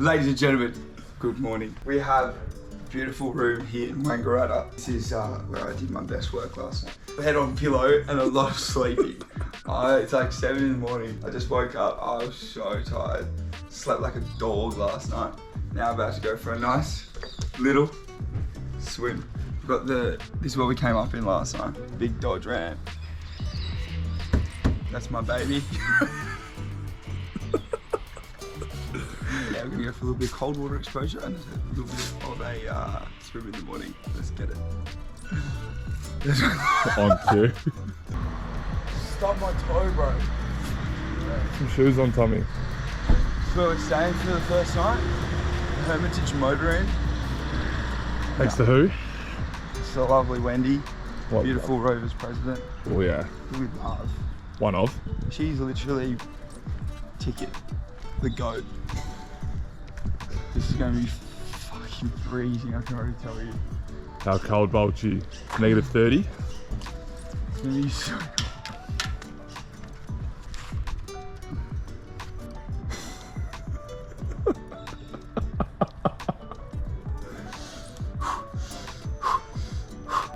Ladies and gentlemen, good morning. We have a beautiful room here in Wangaratta. This is where I did my best work last night. Head on pillow and a lot of sleeping. It's like 7 in the morning. I just woke up, I was so tired. Slept like a dog last night. Now I'm about to go for a nice little swim. We've got this is what we came up in last night. Big Dodge Ram. That's my baby. Yeah, we're gonna go for a little bit of cold water exposure and a little bit of a swim in the morning. Let's get it. On cue. Stop my toe, bro. Some shoes on, Tommy. So we're staying for the first night. The Hermitage Motor Inn. Thanks to who? It's the lovely Wendy, What? beautiful Rovers president. Oh yeah. Who we love. One of. She's literally ticket, the goat. This is gonna be fucking freezing, I can already tell you. How cold, Baulch? Negative 30. It's gonna be so cold.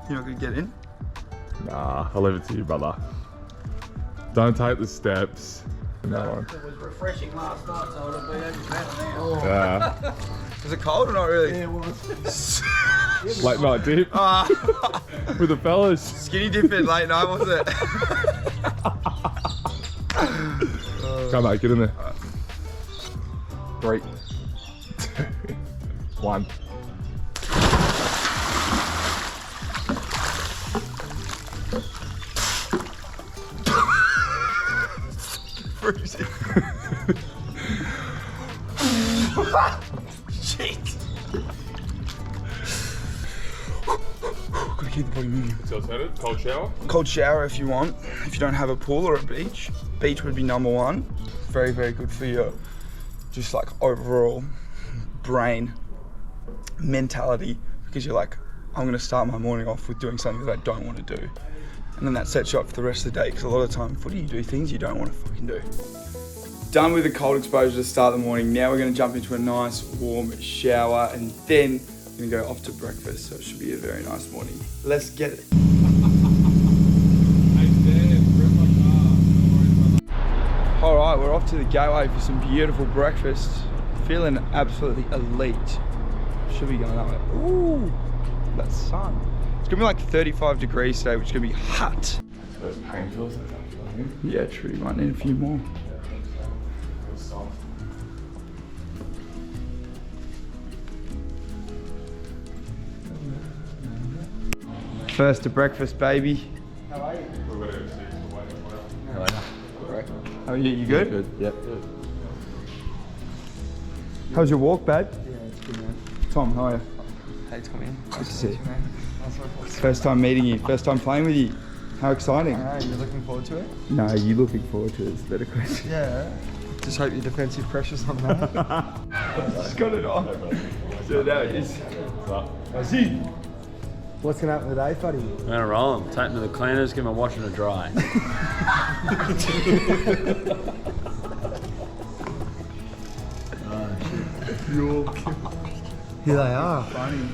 You're not gonna get in? Nah, I'll leave it to you, brother. Don't take the steps. No. It was refreshing last night, so it'll be even better now. Yeah. Was it cold or not really? Yeah, it was. Late night dip with the fellas. Skinny dipping late night, was it? Come mate, get in there. 3, 2, 1. Freezing. Shit. Gotta keep the body moving. So it's headed. Cold shower. Cold shower if you want. If you don't have a pool or a beach, beach would be number one. Very, very good for your just like overall brain mentality, because you're like, I'm gonna start my morning off with doing something that I don't want to do. And then that sets you up for the rest of the day, because a lot of the time, footy, you do things you don't want to fucking do. Done with the cold exposure to start the morning. Now we're going to jump into a nice warm shower, and then we're going to go off to breakfast. So it should be a very nice morning. Let's get it. All right, we're off to the gateway for some beautiful breakfast. Feeling absolutely elite. Should be going that way. Ooh, that sun. It's gonna be like 35 degrees today, which is gonna be hot. Those painkillers. Yeah, true. You might need a few more. First to breakfast, baby. How are you? How are you? You good? Good. Yep. Good. How's your walk, babe? Yeah, it's good, man. Tom, how are you? Hey, Tommy. Good to see you. Man. First time meeting you. First time playing with you. How exciting! You're looking forward to it? No, you looking forward to it is a better question. Yeah. Just hope your defensive pressure's on that. Just got it on. So now it is. What's going to happen today, buddy? I'm gonna roll them, take them to the cleaners, give them a wash and a dry. Here they are. Funny.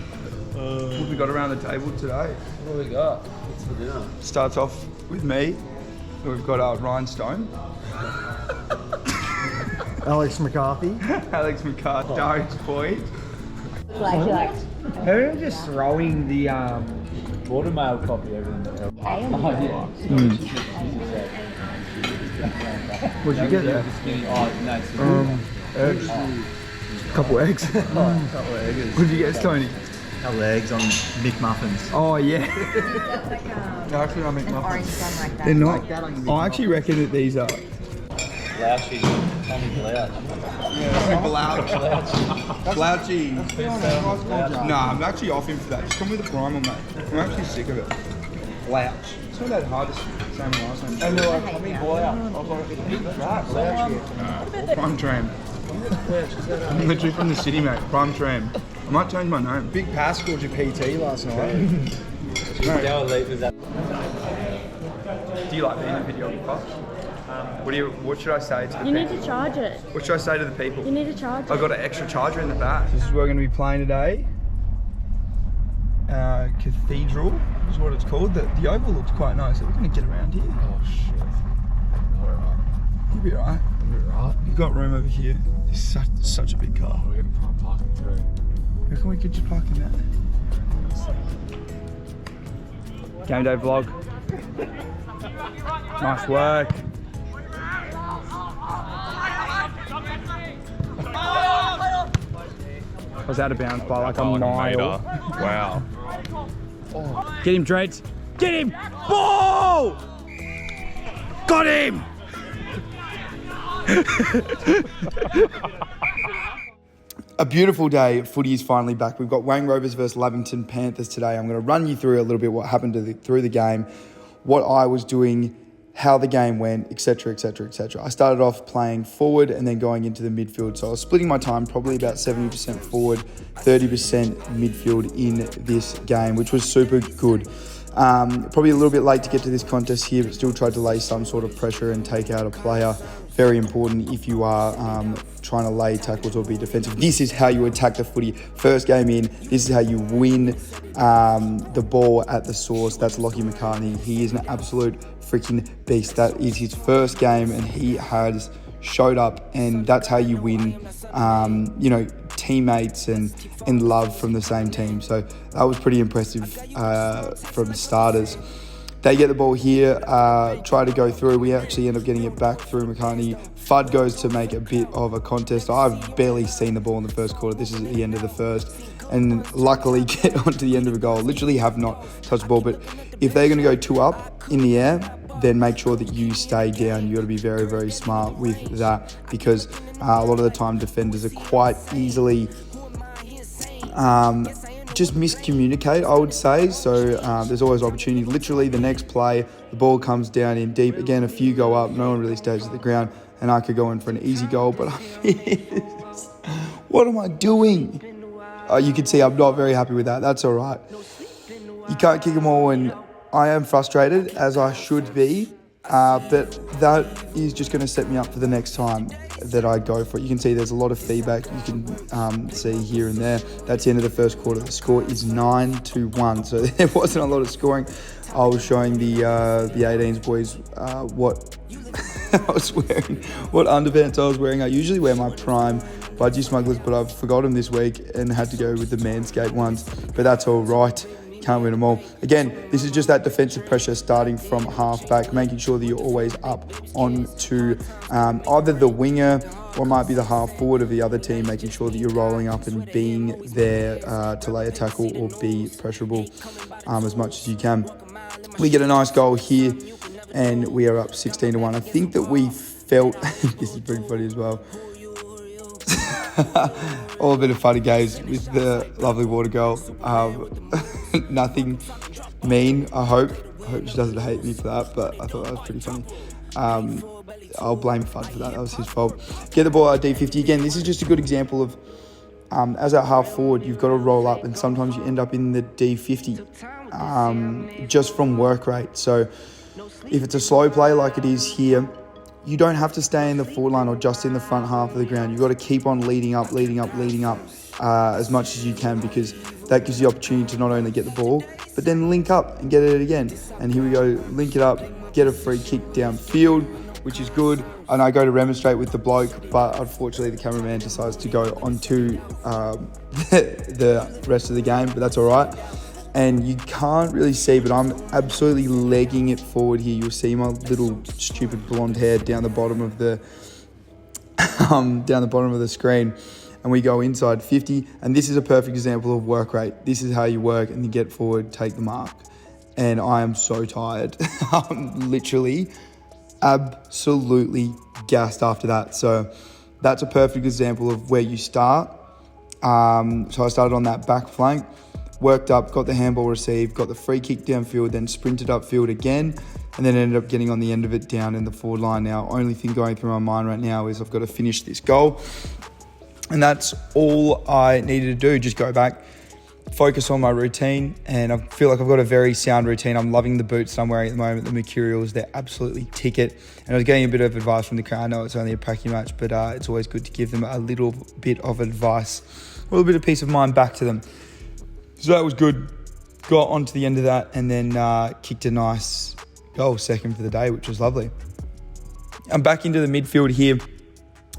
What we got around the table today? What do we got? What's for dinner? Starts off with me. We've got our Rhinestone, Alex McCarthy. Alex McCarthy, Darius Boyd. Flashlights. Who are just throwing the Watermail copy everything. What'd you get there? Eggs. Couple eggs. What'd you get, Tony? Couple eggs on McMuffins. Oh yeah. Like Actually, I make orange muffins. one like that. They're not. I actually reckon that these are. Blouchy. Tommy Blouch. Blouchy. Nah, I'm actually off him for that. Just come with the primal, mate. I'm actually sick of it. Blouch. It's not that hard to say my last name. And they're like, Tommy Blouch. I was like, who's that? Blouch. Prime Tram. I'm literally from the city, mate. Prime Tram. I might change my name. Big Pascal did your PT last night. How elite was that? Do you like being a videographer? What should I say to the You need people? to charge it. What should I say to the people? You need to charge it. I've got an extra charger in the back. This is where we're going to be playing today. Cathedral is what it's called. The oval looks quite nice. So we're going to get around here. Oh shit. Alright. You'll be alright. Alright. You've got room over here. This is such a big car. We're getting prime parking too. Reckon we could just park in that? Game day vlog. Nice work. I was out of bounds by like a mile. Wow. Get him, Dreads. Get him! Ball! Got him! A beautiful day. Footy is finally back. We've got Wangaratta Rovers versus Lavington Panthers today. I'm going to run you through a little bit what happened through the game, what I was doing, how the game went, etc, etc, etc. I started off playing forward and then going into the midfield. So I was splitting my time, probably about 70% forward, 30% midfield in this game, which was super good. Probably a little bit late to get to this contest here, but still tried to lay some sort of pressure and take out a player. Very important if you are trying to lay tackles or be defensive. This is how you attack the footy. First game in, this is how you win the ball at the source. That's Lockie McCartney. He is an absolute freaking beast. That is his first game and he has showed up, and that's how you win, teammates and love from the same team. So that was pretty impressive from starters. They get the ball here, try to go through. We actually end up getting it back through McCartney. Fudd goes to make a bit of a contest. I've barely seen the ball in the first quarter. This is at the end of the first. And luckily get onto the end of a goal. Literally have not touched the ball. But if they're going to go 2 up in the air, then make sure that you stay down. You got to be very, very smart with that, because a lot of the time defenders are quite easily just miscommunicate, I would say. So there's always opportunity. Literally the next play, the ball comes down in deep. Again, a few go up. No one really stays at the ground. And I could go in for an easy goal, but I missed. What am I doing? You can see I'm not very happy with that. That's all right. You can't kick them all, and I am frustrated, as I should be. But that is just going to set me up for the next time that I go for it. You can see there's a lot of feedback. You can see here and there. That's the end of the first quarter. The score is 9-1. So there wasn't a lot of scoring. I was showing the 18s boys what I was wearing, what underpants I was wearing. I usually wear my Prime Budgie Smugglers, but I've forgot them this week and had to go with the Manscaped ones. But that's all right. Can't win them all. Again, this is just that defensive pressure starting from half back, making sure that you're always up onto either the winger or might be the half forward of the other team, making sure that you're rolling up and being there to lay a tackle or be pressurable as much as you can. We get a nice goal here and we are up 16-1. I think that we felt, this is pretty funny as well, all a bit of fun and games with the lovely water girl. Nothing mean, I hope she doesn't hate me for that, but I thought that was pretty funny. I'll blame Fudd for that. That was his fault. Get the ball out of D50. Again, this is just a good example of, as a half forward, you've got to roll up, and sometimes you end up in the D50 just from work rate. So if it's a slow play like it is here, you don't have to stay in the forward line or just in the front half of the ground. You've got to keep on leading up as much as you can, because that gives you the opportunity to not only get the ball, but then link up and get it again. And here we go, link it up, get a free kick downfield, which is good. And I go to remonstrate with the bloke, but unfortunately the cameraman decides to go onto the rest of the game, but that's all right. And you can't really see, but I'm absolutely legging it forward here. You'll see my little stupid blonde hair down the bottom of the screen. And we go inside 50. And this is a perfect example of work rate. This is how you work, and you get forward, take the mark. And I am so tired. I'm literally absolutely gassed after that. So that's a perfect example of where you start. So I started on that back flank. Worked up, got the handball received, got the free kick downfield, then sprinted upfield again, and then ended up getting on the end of it down in the forward line. Now, only thing going through my mind right now is I've got to finish this goal. And that's all I needed to do, just go back focus on my routine, and I feel like I've got a very sound routine. I'm loving the boots that I'm wearing at the moment, the Mercurials. They're absolutely ticket. And I was getting a bit of advice from the crowd. I know it's only a pracky match, but it's always good to give them a little bit of advice, a little bit of peace of mind back to them. So that was good. Got on to the end of that, and then kicked a nice goal, second for the day, which was lovely. I'm back into the midfield here.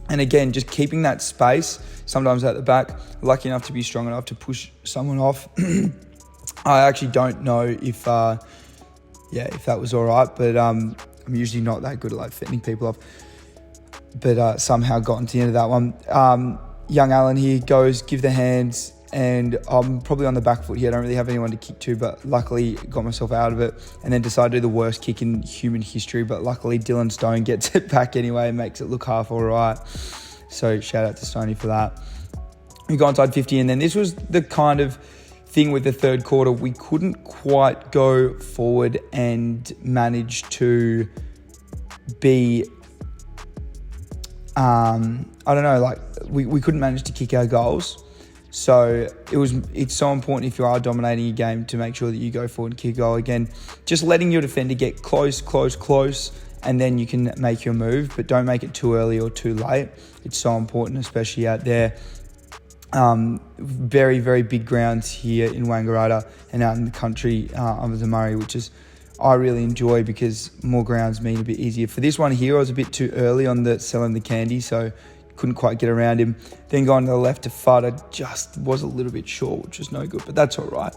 And again, just keeping that space, sometimes at the back. Lucky enough to be strong enough to push someone off. I actually don't know if that was all right, but I'm usually not that good at like fending people off. But somehow got into the end of that one. Young Alan here goes, give the hands, and I'm probably on the back foot here. I don't really have anyone to kick to, but luckily got myself out of it, and then decided to do the worst kick in human history. But luckily Dylan Stone gets it back anyway and makes it look half all right. So shout out to Stoney for that. We got inside 50, and then this was the kind of thing with the third quarter. We couldn't quite go forward and manage to be, we couldn't manage to kick our goals. So it's so important if you are dominating a game to make sure that you go forward and kick a goal. Again, just letting your defender get close, and then you can make your move, but don't make it too early or too late. It's so important, especially out there. Very, very big grounds here in Wangaratta and out in the country of the Murray, which is I really enjoy because more grounds mean a bit easier. For this one here, I was a bit too early on the selling the candy, so couldn't quite get around him. Then going to the left to Fudd, I just was a little bit short, which was no good, but that's all right.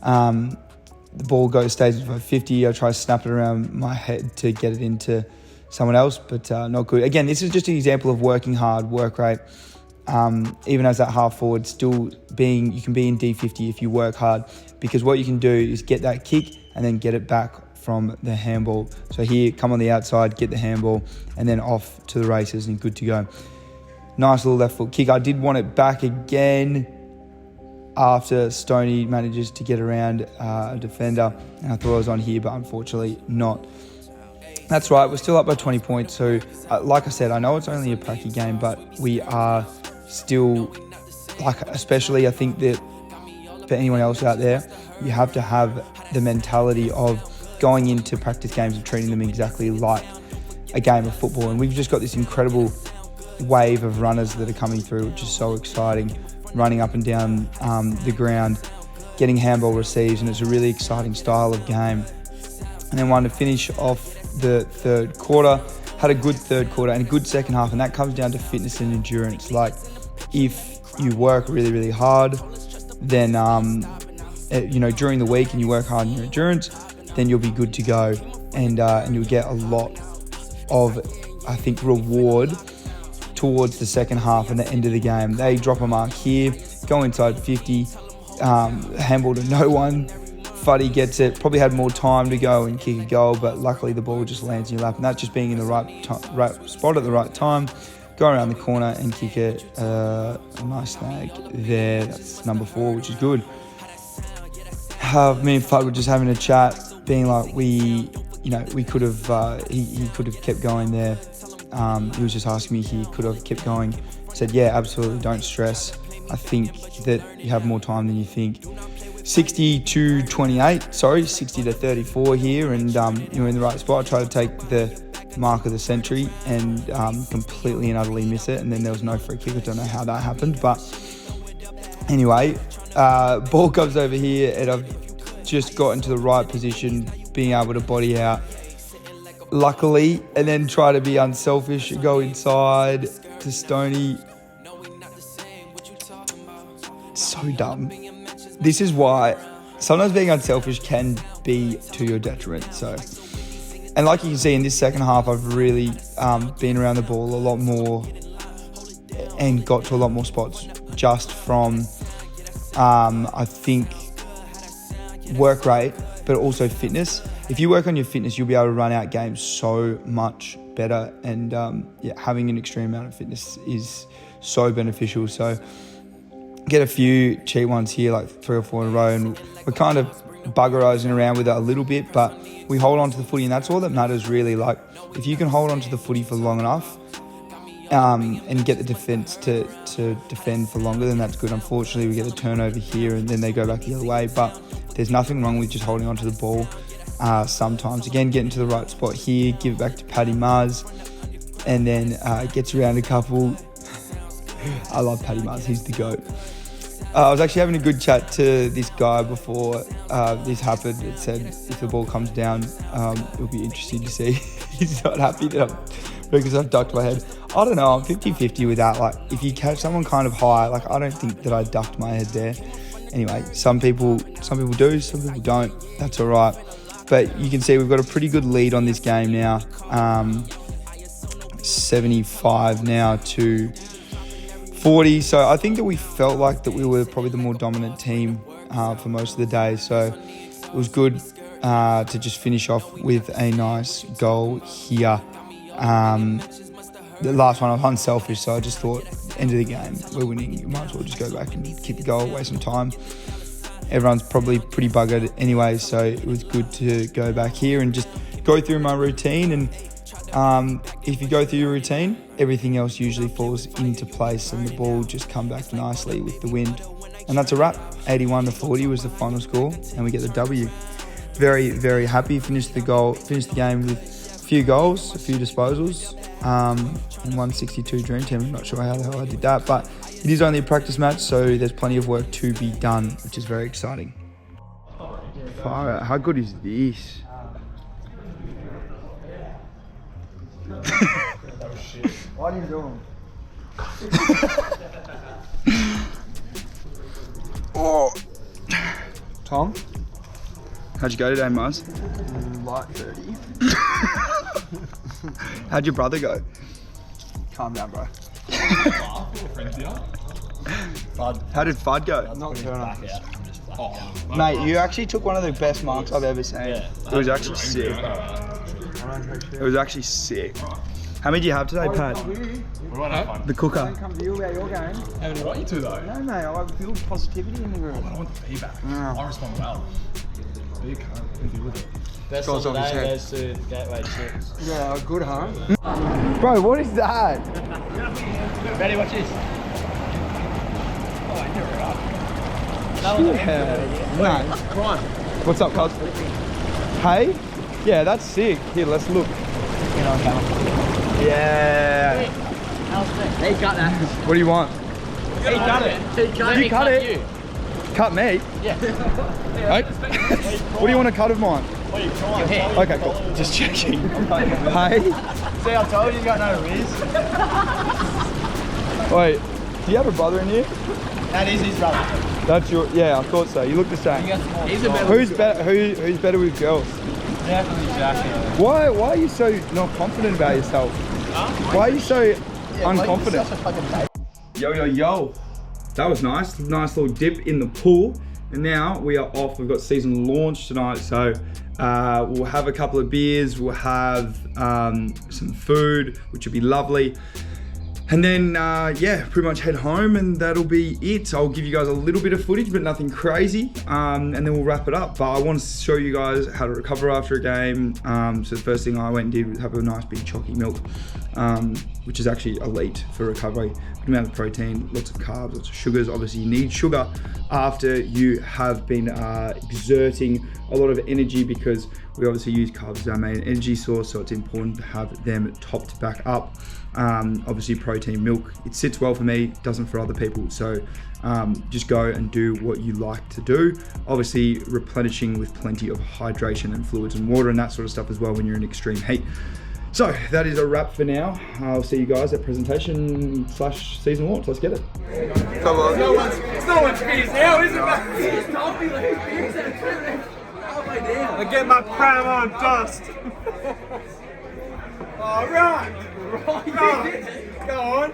The ball stays at 50. I try to snap it around my head to get it into someone else, but not good. Again, this is just an example of working hard, work rate. Even as that half forward, you can be in D50 if you work hard, because what you can do is get that kick and then get it back from the handball. So here, come on the outside, get the handball, and then off to the races and good to go. Nice little left foot kick. I did want it back again after Stoney manages to get around a defender. And I thought I was on here, but unfortunately not. That's right, we're still up by 20 points. So like I said, I know it's only a pracky game, but we are still, especially I think that for anyone else out there, you have to have the mentality of going into practice games and treating them exactly like a game of football. And we've just got this incredible wave of runners that are coming through, which is so exciting, running up and down the ground, getting handball receives, and it's a really exciting style of game. And then wanted to finish off the third quarter, had a good third quarter and a good second half, and that comes down to fitness and endurance. Like, if you work really, really hard, then during the week, and you work hard on your endurance, then you'll be good to go, and you'll get a lot of, I think, reward towards the second half and the end of the game. They drop a mark here, go inside 50, handball to no one. Fuddy gets it, probably had more time to go and kick a goal, but luckily the ball just lands in your lap, and that's just being in the right spot at the right time. Go around the corner and kick a nice snag there. That's number 4, which is good. Me and Fudd were just having a chat, being like, we could have, he could have kept going there. He was just asking me if he could have kept going. I said, yeah, absolutely, don't stress. I think that you have more time than you think. 60 to 34 here, and you're in the right spot. I tried to take the mark of the century and completely and utterly miss it, and then there was no free kick. I don't know how that happened, but anyway, ball comes over here, and I've just got into the right position, being able to body out, luckily, and then try to be unselfish, go inside to Stoney. So dumb. This is why sometimes being unselfish can be to your detriment. So, and like you can see in this second half, I've really been around the ball a lot more and got to a lot more spots just from, I think, work rate, but also fitness. If you work on your fitness, you'll be able to run out games so much better. And having an extreme amount of fitness is so beneficial. So get a few cheap ones here, like 3 or 4 in a row, and we're kind of buggerizing around with it a little bit, but we hold on to the footy, and that's all that matters really. Like, if you can hold on to the footy for long enough, and get the defence to defend for longer, then that's good. Unfortunately, we get a turnover here and then they go back the other way. But there's nothing wrong with just holding on to the ball sometimes. Again, get into the right spot here, give it back to Paddy Mars, and then gets around a couple. I love Paddy Mars, he's the GOAT. I was actually having a good chat to this guy before this happened. It said if the ball comes down, it'll be interesting to see. He's not happy that because I've ducked my head. I don't know, I'm 50-50 with that. Like, if you catch someone kind of high, like, I don't think that I ducked my head there. Anyway, some people do, some people don't. That's all right. But you can see we've got a pretty good lead on this game now. 75 now to 40. So I think that we felt like that we were probably the more dominant team for most of the day. So it was good to just finish off with a nice goal here. The last one I was unselfish, so I just thought, end of the game, we're winning, you might as well just go back and keep the goal, waste some time. Everyone's probably pretty buggered anyway, so it was good to go back here and just go through my routine. And if you go through your routine, everything else usually falls into place and the ball just come back nicely with the wind. And that's a wrap. 81-40 was the final score, and we get the W. Very, very happy. Finished the game with a few goals, a few disposals, and 162 Dream Team. I'm not sure how the hell I did that, but it is only a practice match, so there's plenty of work to be done, which is very exciting. Far out. How good is this? Why do you do them? Oh. Tom? How'd you go today, Mars? Light 30. How'd your brother go? Calm down, bro. How did Fudd go? Not turn up. Mate, you actually took one of the best marks I've ever seen. Yeah. It was actually sick. It was actually sick. How many do you have today, Pat? We won't have fun. The cooker. Come to you about your game. Haven't want you to though. No, mate, I like build positivity in the room. I don't want the feedback. No. I respond well. So you can't deal with it. Best Goes of the off his day head. goes to Gateway Chips. Yeah, good, huh? Bro, what is that? Ready, watch this. No. What's up, cuz? Hey? Yeah, that's sick. Here, let's look. Yeah. He cut that. What do you want? He cut it. You cut it? You. Cut me? Yeah. Hey? What do you want to cut of mine? What are you trying? Your hair. Okay, cool. Just checking. Hey? See, I told you you got no riz. Wait, do you have a brother in here? That is his brother. That's your, yeah, I thought so. You look the same. He's a better. Who's better? Who's better with girls? Definitely Jackie. Why are you so not confident about yourself? Why are you so unconfident? Yo. That was nice. Nice little dip in the pool. And now we are off. We've got season launch tonight, so we'll have a couple of beers. We'll have some food, which will be lovely. And then, yeah, pretty much head home and that'll be it. I'll give you guys a little bit of footage, but nothing crazy. And then we'll wrap it up. But I want to show you guys how to recover after a game. So the first thing I went and did was have a nice big chalky milk, which is actually elite for recovery. Good amount of protein, lots of carbs, lots of sugars. Obviously you need sugar after you have been exerting a lot of energy, because we obviously use carbs as our main energy source. So it's important to have them topped back up. Obviously protein milk, it sits well for me, doesn't for other people, so just go and do what you like to do. Obviously replenishing with plenty of hydration and fluids and water and that sort of stuff as well when you're in extreme heat. So that is a wrap for now. I'll see you guys at presentation / season launch. Let's get it. Come on. It's no one's beers now, is it, mate? I get my prime on dust. All right. Go on.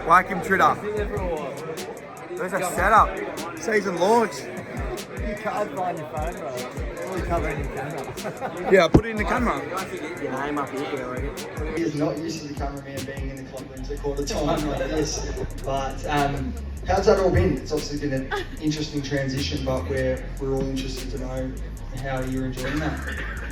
Whack him, Tritter. There's a setup. Season launch. You can't find your phone, bro. All you cover in your camera. Yeah, put it in the camera. Your name up here, I reckon. He's not used to the cameraman being in the club rooms at quarter time like this. But how's that all been? It's obviously been an interesting transition, but we're all interested to know how you're enjoying that.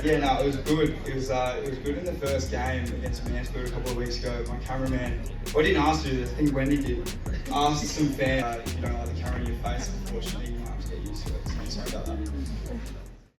Yeah, no, it was good. It was good in the first game against Mansfield a couple of weeks ago. My cameraman, well, I didn't ask to do this, I think Wendy did, asked some fans if you don't like the camera in your face, unfortunately you might have to get used to it. So sorry about that.